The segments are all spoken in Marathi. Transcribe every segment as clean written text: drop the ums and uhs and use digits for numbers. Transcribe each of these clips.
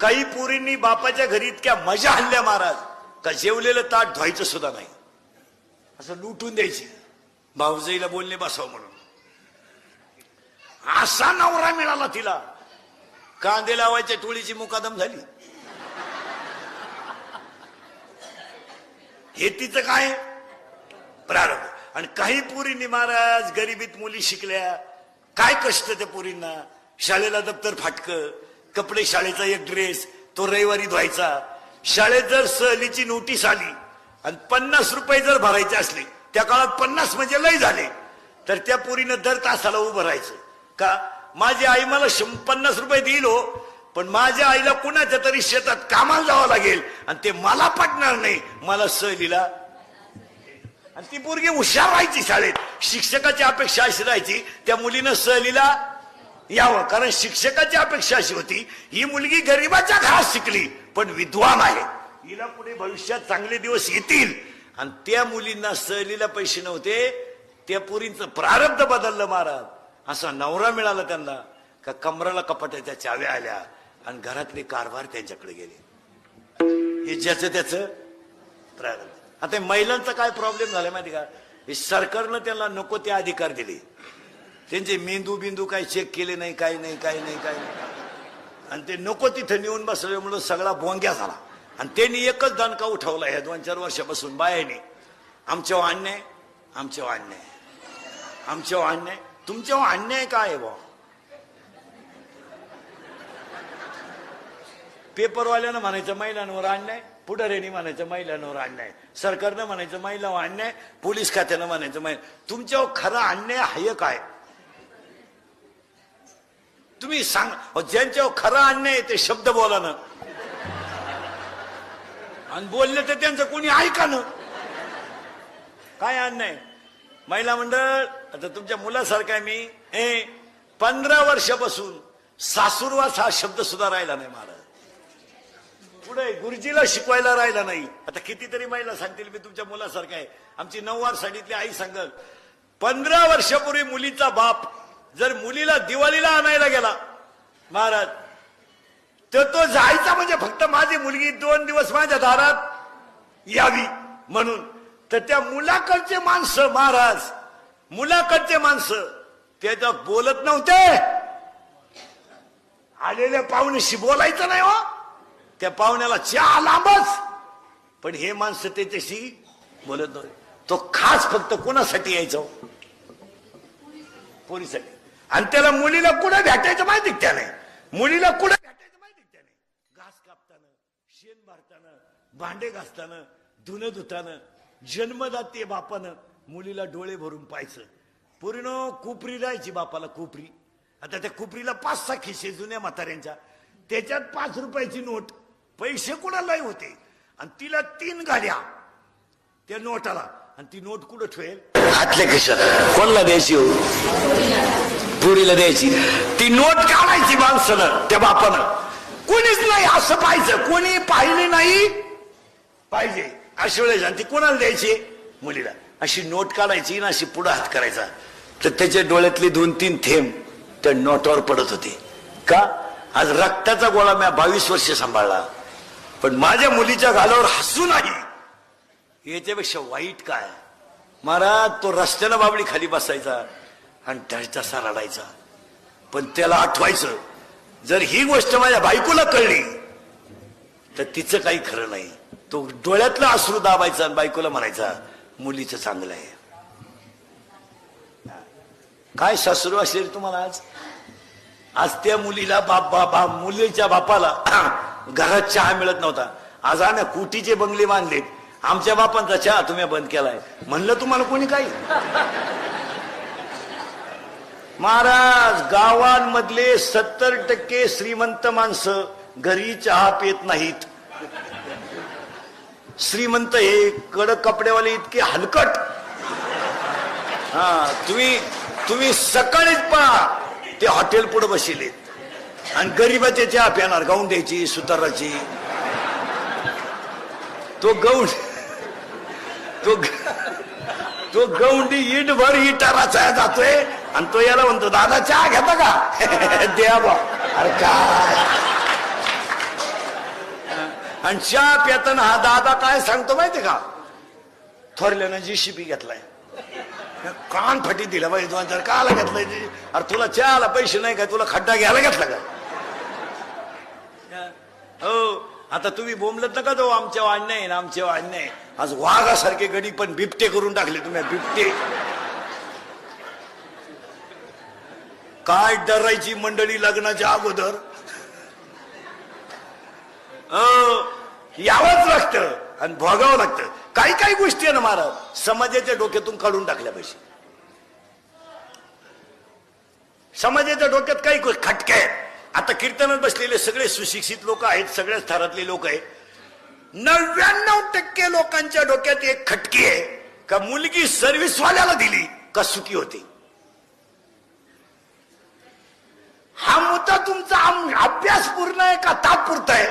काही पोरींनी बापाच्या घरी इतक्या मजा आणल्या महाराज का जेवलेलं ताट धुवायचं सुद्धा नाही, असं लुटून द्यायचे. भाऊजाईला बोलणे बसावं म्हणून. असा नवरा मिळाला तिला. कांदे लावायच्या टोळीची मुकादम झाली. हे तिचं काय प्रारंभ. आणि काही पोरींनी महाराज गरिबीत मुली शिकल्या. काय कष्ट त्या पोरींना. शाळेला दप्तर फाटकं, कपडे शाळेचा एक ड्रेस तो रविवारी धुवायचा. शाळेत जर सहलीची नोटीस आली आणि 50 रुपये जर भरायचे असले, त्या काळात 50 म्हणजे लय झाले, तर त्या पोरीनं दर तासाला उभं राहायचं. का माझी आई मला 50 रुपये देईल हो, पण माझ्या आईला कुणाच्या तरी शेतात कामाला जावं लागेल आणि ते मला पटणार नाही, मला सहलीला. आणि ती पोरगी हुशार राहायची. शाळेत शिक्षकाची अपेक्षा अशी राहायची त्या मुलीनं सहलीला यावं, कारण शिक्षकाची अपेक्षा अशी होती ही मुलगी गरिबाच्या घरात शिकली पण विद्वान आहे, हिला पुढे भविष्यात चांगले दिवस येतील. आणि त्या मुलींना सहलीला पैसे नव्हते. त्या पोरींचं प्रारब्ध बदललं महाराज. असा नवरा मिळाला त्यांना का कमराला कपाटाच्या चाव्या आल्या आणि घरातले कारभार त्यांच्याकडे गेले. हे ज्याचं त्याचं प्रारब्ध. आता महिलांचा काय प्रॉब्लेम झाला माहिती का. हे सरकारनं त्यांना नको ते अधिकार दिले. त्यांचे मेंदू बिंदू काही चेक केले नाही, काही नाही, काही नाही, काही नाही. आणि ते नको तिथं नेऊन बसल्यामुळं सगळा बोंग्या झाला. आणि त्यांनी एकच दणका उठवला ह्या 2-4 वर्षापासून बायाने. आमच्यावर अन्याय, आमच्यावर अन्याय, आमच्यावर अन्याय. तुमच्यावर अन्याय काय आहे बा. पेपरवाल्यानं म्हणायचं महिलांवर अन्याय, पुढाऱ्यांनी म्हणायचं महिलांवर अन्याय, सरकारनं म्हणायचं महिलांवर अन्याय, पोलीस खात्यानं म्हणायचं महिला. तुमच्यावर खरा अन्याय आहे काय तुम्ही सांग. ज्यांच्यावर खरा अन्याय ते शब्द बोला ना, आणि बोलले तर त्यांचं कोणी ऐका ना. काय अन्याय. महिला मंडळ आता तुमच्या मुलासारखा मी 15 वर्षापासून सासूरवास हा शब्द सुद्धा राहिला नाही महाराज. पुढे गुरुजीला शिकवायला राहिला नाही. आता कितीतरी महिला सांगतील मी तुमच्या मुलासारखा आहे. आमची 9वार साडीतली आई सांगल 15 वर्षापूर्वी मुलीचा बाप जर मुलीला दिवाळीला आणायला गेला महाराज, तर तो जायचा म्हणजे फक्त माझी मुलगी 2 दिवस माझ्या दारात यावी म्हणून. तर त्या मुलाकडचे माणसं महाराज, मुलाकडचे माणसं त्याच्या बोलत नव्हते. आलेल्या पाहुण्याशी बोलायचं नाही हो, त्या पाहुण्याला चहा लांबच. पण हे माणसं त्याच्याशी बोलत नव्हते. तो खास फक्त कोणासाठी यायचा, पोरीसाठी. आणि त्याला मुलीला कुठे भेटायचं माहिती त्याने, मुलीला कुठे भेटायचं माहिती त्याने. घास कापताना, शेण भरताना, भांडे घासताना, धुणं धुताना, जन्मदाते बापानं मुलीला डोळे भरून पाहायचं. पूर्ण कुपरी राहायची बापाला, कुपरी. आता त्या कुपरीला 5-6 खिसे जुन्या म्हाताऱ्यांच्या, त्याच्यात 5 रुपयाची नोट. पैसे कुणालाही होते. आणि तिला 3 गाड्या त्या नोटाला. आणि ती नोट कुठं ठेवेल, हातल्या खिशात. कोणाला द्यायची हो, पुरीला द्यायची. ती नोट काढायची माणसानं, त्या बापानं. कोणीच नाही असं पाहिजे, कोणी पाहिले नाही पाहिजे अशी वेळेस. आणि ती कोणाला द्यायची, मुलीला. अशी नोट काढायची ना, अशी पुढे हात करायचा, तर त्याच्या डोळ्यातले 2-3 थेंब त्या नोटावर पडत होते. का आज रक्ताचा गोळा मी 22 वर्ष सांभाळला, पण माझ्या मुलीच्या गालावर हसू नाही. याच्यापेक्षा वाईट काय महाराज. तो रस्त्याला बाबडी खाली बसायचा आणि तसा रडायचा. पण त्याला आठवायचं जर ही गोष्ट माझ्या बायकोला कळली तर तिचं काही खरं नाही. तो डोळ्यातला अश्रू दाबायचा आणि बायकोला म्हणायचा मुलीचं चांगलं आहे. काय सासरू असेल तुम्हाला आज. आज त्या मुलीला मुलीच्या बापाला घरात चहा मिळत नव्हता. आज आम्ही कोटीचे बंगले बांधलेत, आमच्या बापांचा चहा तुम्ही बंद केलाय. म्हणलं तुम्हाला कोणी काही. महाराज गावांमधले 70% श्रीमंत माणसं घरी चहा पित नाहीत. श्रीमंत हे कडक कपड्यावाले इतके हलकट. तुम्ही सकाळीच पहा ते हॉटेल पुढे बसलेत आणि गरीबाचे चहा पिणार. गाऊन द्यायची सुताराची. तो गौंडी इट भर इटाराचा जातोय आणि तो याला म्हणतो दादा चहा घेता का. द्या बा. अरे काय आणि चहा पिताना हा दादा काय सांगतो माहितीये का, थोरल्यानं जीसीबी घेतलाय, कान फटी दिला पाहिजे 2000 काला घेतलाय. अरे तुला चहाला पैसे नाही का, तुला खड्डा घ्यायला घेतला का? हो, आता तुम्ही बोंबलत नका जाऊ आमच्या वाण नाही ना आमच्या वाण नाही. आज वाघासारखे गडी पण बिबटे करून टाकले तुम्ही, बिबटे. काय डरायची मंडळी लग्नाच्या अगोदर. यावंच लागतं आणि भोगावं लागतं. काही काही गोष्टी आहे ना महाराज समाजाच्या डोक्यातून काढून टाकल्या पाहिजे. समाजाच्या डोक्यात काही खटके आहेत. आता कीर्तनात बसलेले सगळे सुशिक्षित लोक आहेत, सगळ्या स्तरातले लोक आहेत. 99% लोकांच्या डोक्यात एक खटकी आहे का मुलगी सर्व्हिसवाल्याला दिली का सुखी होते. हा मुद्दा तुमचा अभ्यास पूर्ण आहे का ताप पुरता आहे?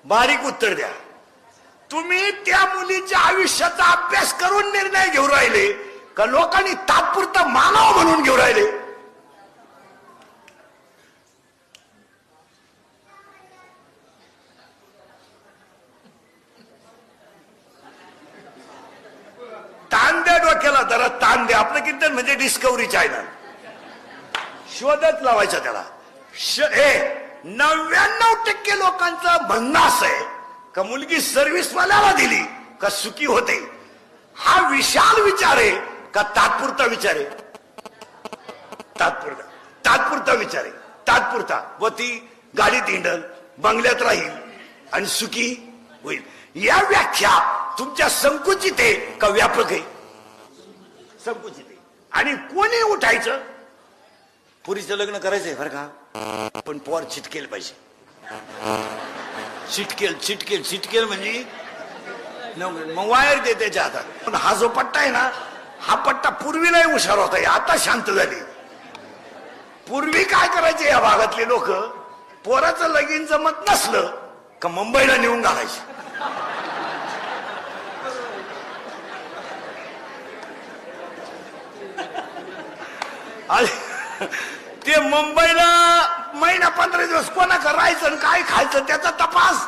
बारीक उत्तर द्या. तुम्ही त्या मुलीच्या आयुष्याचा अभ्यास करून निर्णय घेऊ राहिले का लोकांनी तात्पुरता मानव म्हणून घेऊ राहिले? ताण द्या डोक्याला, जरा ताण द्या. आपलं कीर्तन म्हणजे डिस्कव्हरी चॅनल, शोधत लावायचा त्याला. 99% लोकांचं म्हणणं असं आहे का मुलगी सर्व्हिसवाल्याला दिली का सुखी होते. हा विशाल विचार आहे का तात्पुरता विचार आहे? तात्पुरता विचार आहे, तात्पुरता. व ती गाडीत हिंडल, बंगल्यात राहील आणि सुखी होईल. या व्याख्या तुमच्या संकुचित आहे का व्यापक आहे? संकुचित आहे. आणि कोणी उठायचं, पुरीचं लग्न करायचंय बरं का, पण पोर चिटकेल पाहिजे. चिटकेल म्हणजे मग वायर दे त्याच्या हातात. पण हा जो पट्टा आहे ना, हा पट्टा पूर्वीलाही हुशार होता, आता शांत झाली. पूर्वी काय करायचे या भागातले लोक, पोराचं लगीन जमत नसलं का मुंबईला नेऊन घालायचे. ते मुंबईला महिना 15 दिवस कोणा करायचं आणि काय खायचं त्याचा तपास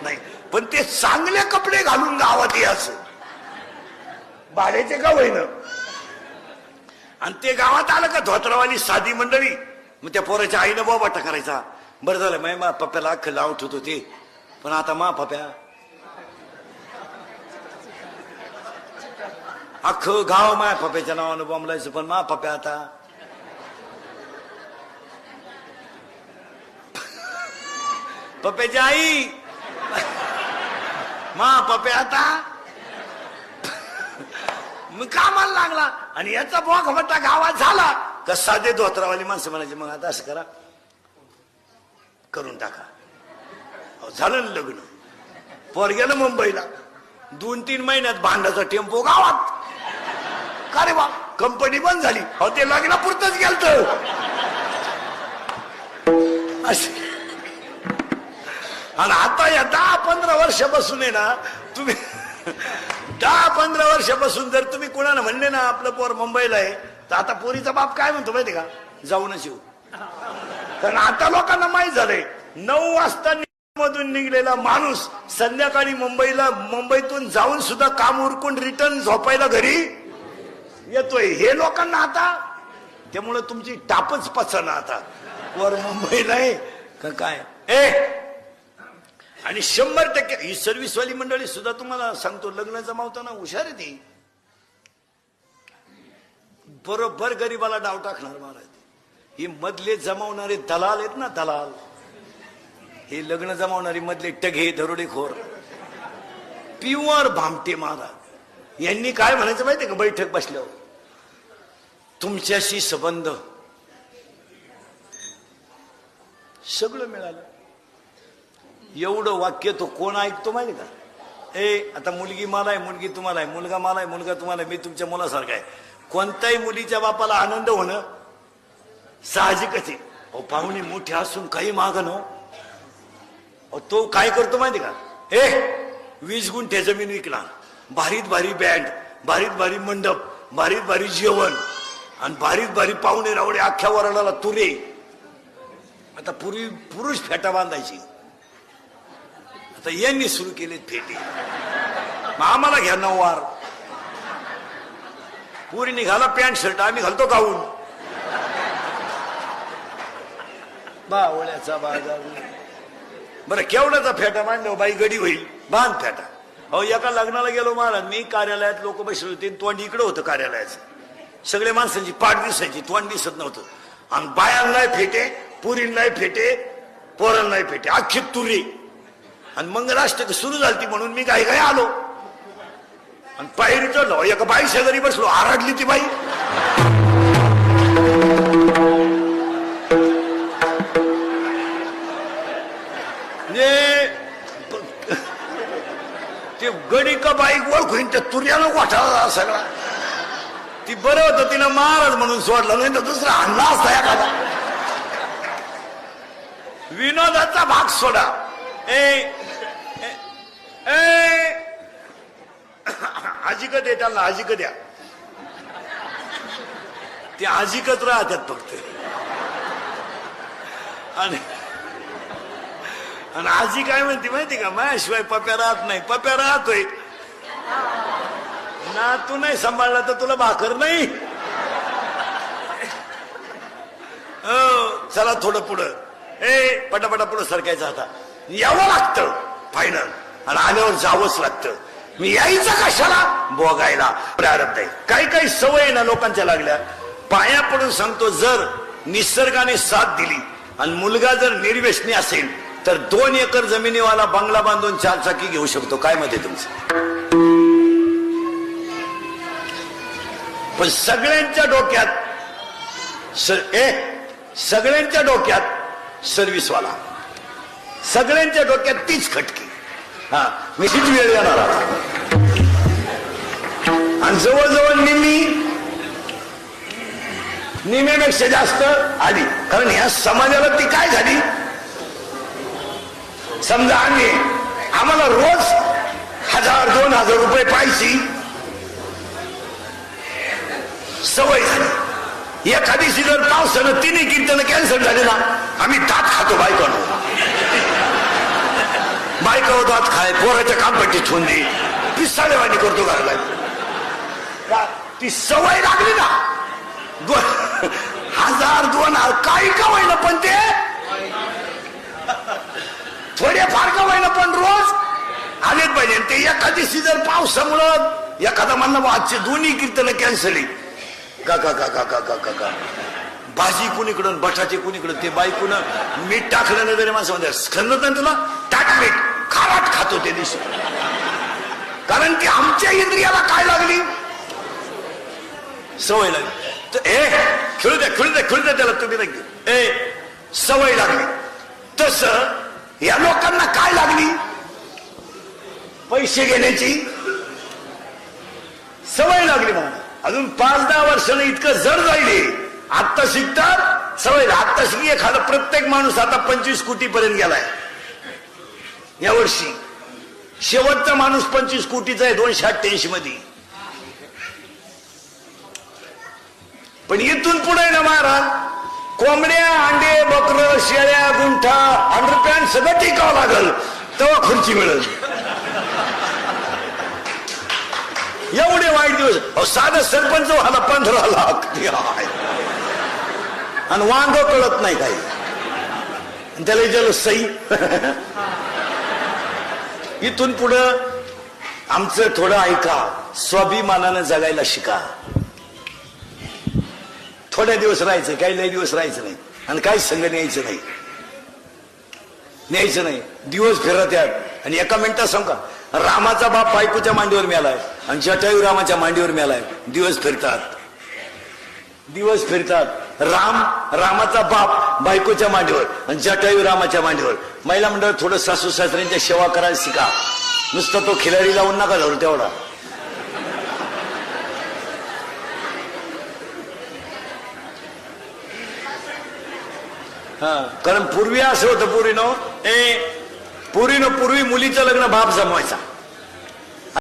नाही. पण ते चांगले कपडे घालून गावात यायचं, भाड्याचे का होईना. आणि ते गावात आलं का धोत्रावाली साधी मंडळी, मग त्या पोराच्या आईनं बोबाटा करायचा. बरं झालं माय मा पप्प्याला अख्खं लाव ठेवत होते, पण आता मा पप्प्या अख्खं गाव माया पप्प्याच्या नावानं बोंबलायचं, पण मा पप्प्या आता पप्प्याची आई मा पप्प्या आता मग कामाला लागला. आणि याचा बोग मोठा गावात झाला का साधे धोत्रावाली माणसं म्हणायची मग आता असं करा, करून टाका. झालं ना लग्न, पोर गेलं मुंबईला. 2-3 महिन्यात भांडाचा टेम्पो गावात. का रे बा, कंपनी बंद झाली. हो ते लग्नापुरतच गेलत. आणि आता या 10-15 वर्षापासून आहे ना, तुम्ही 10-15 वर्षापासून जर तुम्ही कोणाला म्हणले ना आपलं पोर मुंबईला आहे, तर आता पोरीचा बाप काय म्हणतो माहिती का, जाऊनच येऊ. कारण आता लोकांना माहित झालंय 9 वाजता मधून निघलेला माणूस संध्याकाळी मुंबईतून जाऊन सुद्धा काम उरकून रिटर्न झोपायला घरी येतोय. हे लोकांना आता, त्यामुळे तुमची टापच पचना आता, वर मुंबईला आहे का काय. आणि 100% ही सर्व्हिसवाली मंडळी सुद्धा तुम्हाला सांगतो, लग्न जमावताना हुशार आहे ती. बरोबर गरीबाला डाव टाकणार महाराज. ही मधले जमावणारे दलाल आहेत ना, दलाल, हे लग्न जमावणारे मधले टघे दरोडेखोर प्युअर भामटे महाराज. यांनी काय म्हणायचं माहितीये का बैठक बसल्यावर, तुमच्याशी संबंध सगळं मिळालं. एवढं वाक्य तो कोण ऐकतो माहिती का? आता मुलगी मला आहे, मुलगी तुम्हाला आहे, मुलगा मला आहे, मुलगा तुम्हाला आहे, मी तुमच्या मुलासारखा आहे. कोणत्याही मुलीच्या बापाला आनंद होणं साहजिकच आहे. पाहुणे मोठे असून काही मागणं हो. तो काय करतो माहिती का, 20 गुंठे जमीन विकला, भारीत भारी बँड, भारीत भारी मंडप, भारीत भारी जेवण आणि भारीत भारी पाहुणे रावडे, अख्ख्या वराडाला तुरे. आता पूर्वी पुरुष फेटा बांधायची, आता यांनी सुरू केलेत फेटे. मग आम्हाला घ्या नऊवार. पुरी निघाला पॅन्ट शर्ट, आम्ही घालतो गाऊन. बावळ्याचा बाजार. बरं केवढ्याचा फेटा मांडलो बाई गडी होईल. बांध फेटा. अहो एका लग्नाला गेलो महाराज मी, कार्यालयात लोक बसले होते, तोंड इकडं होतं कार्यालयाचं. सगळे माणसांची पाठ दिसायची, तोंड दिसत नव्हतं. आणि बायांनाही फेटे, पुरींनाही फेटे, पोरांनाही फेटे, अख्खी तुरी. आणि मंगलाष्टक सुरू झाली म्हणून मी काही काही आलो आणि पायरी चढलो. एका बाई शेजारी बसलो, आरडली ती बाई. ते गडी का बाईक ओळखून त्या तुर्यानं गोठा सगळा. ती बरं होतं तिनं महाराज म्हणून सोडलं, नाही तर दुसरा हल्ला असता एखादा. विनोदाचा भाग सोडा. आजिक दे त्यांना, आजिक द्या. ते आजिकच राहतात फक्त. आणि आजी काय म्हणते माहिती का, माझ्याशिवाय पप्या राहत नाही. पप्या राहतोय ना, तू नाही सांभाळला तर तुला भाकर नाही. चला थोडं पुढं. पटापटा पुढं सरकायचं. आता यावं लागतं फायनल आणि आल्यावर जावंच लागतं. मी यायचं कशाला, बोगायला. प्रारब्ध आहे. काही काही सवय ना लोकांच्या लागल्या. पाया पडून सांगतो, जर निसर्गाने साथ दिली आणि मुलगा जर निर्व्यसनी असेल तर 2 एकर जमिनीवाला बंगला बांधून 4 चाकी घेऊ शकतो. काय मत आहे तुमचं? पण सगळ्यांच्या डोक्यात सर्व्हिसवाला, सगळ्यांच्या डोक्यात तीच खटकी. मी तीच वेळ येणार. आणि जवळजवळ निम्यापेक्षा जास्त आली. कारण ह्या समाजाला ती काय झाली, समजा आम्हाला रोज 1000-2000 रुपये पाहिजे सवय झाली. एखादी जर पावसानं 3 कीर्तन कॅन्सल झाले ना, आम्ही दात खातो. बायका दात खाय, पोराच्या कामपट्टी ठेवून दे, पिसाळेवाणी करतो घराला. ती सवय लागली ना. 1000-2000 काही का होईना, पण ते थोडे फार का होईना पण रोज आलेच पाहिजे. ते एखादी जर पावसामुळं एखादा म्हणणं आजचे 2 कीर्तन कॅन्सल आहे. का भाजी कुणीकडून, बटाटे कुणीकडून, ते बायकून मीठ टाकलं नाही तरी माणसं म्हणते खंदत नाही तुला, टाक मीठ. खाराट खातो ते दिवशी. कारण ती आमच्या इंद्रियाला काय लागली, सवय लागली. तर खेळू द्या त्याला, तुम्ही नाही सवय लागली. तस या लोकांना काय लागली, पैसे घेण्याची सवय लागली. म्हणून अजून 5-10 वर्षांनी इतकं जड जाईल. आत्ता शिकतात सवय. आत्ता शिकी एखादा प्रत्येक माणूस आता 25 कोटी पर्यंत गेलाय या वर्षी. शेवटचा माणूस 25 कोटीचा आहे 288 मध्ये. पण इथून पुढे ना महाराज, कोंबड्या, अंडे, बकर, शेळ्या, गुंठा, अंडरपॅन्ट सगळं टिकावं लागल, तेव्हा खुर्ची मिळेल. एवढे वाईट दिवस. साधं सरपंच व्हायला 15 लाख आणि वांग कळत नाही काही, त्याला जल सई. इथून पुढं आमचं थोडं ऐका, स्वाभिमानानं जगायला शिका. थोड्या दिवस राहायचं, काही लय दिवस राहायचं नाही आणि काही संघ न्यायचं नाही. दिवस फिरत यात. आणि एका मिनिटात सांग का, रामाचा बाप बायकोच्या मांडीवर मेलाय आणि जटायू रामाच्या मांडीवर मेलाय. दिवस फिरतात. रामाचा बाप बायकोच्या मांडीवर आणि जटायू रामाच्या मांडीवर. महिला मंडळ थोडं सासू सासऱ्यांच्या सेवा करायला शिका. नुसतं तो खिलाडी लावून नका धरू तेवढा. कारण पूर्वी असं होतं, पूर्वी मुलीचं लग्न बाप जमवायचा.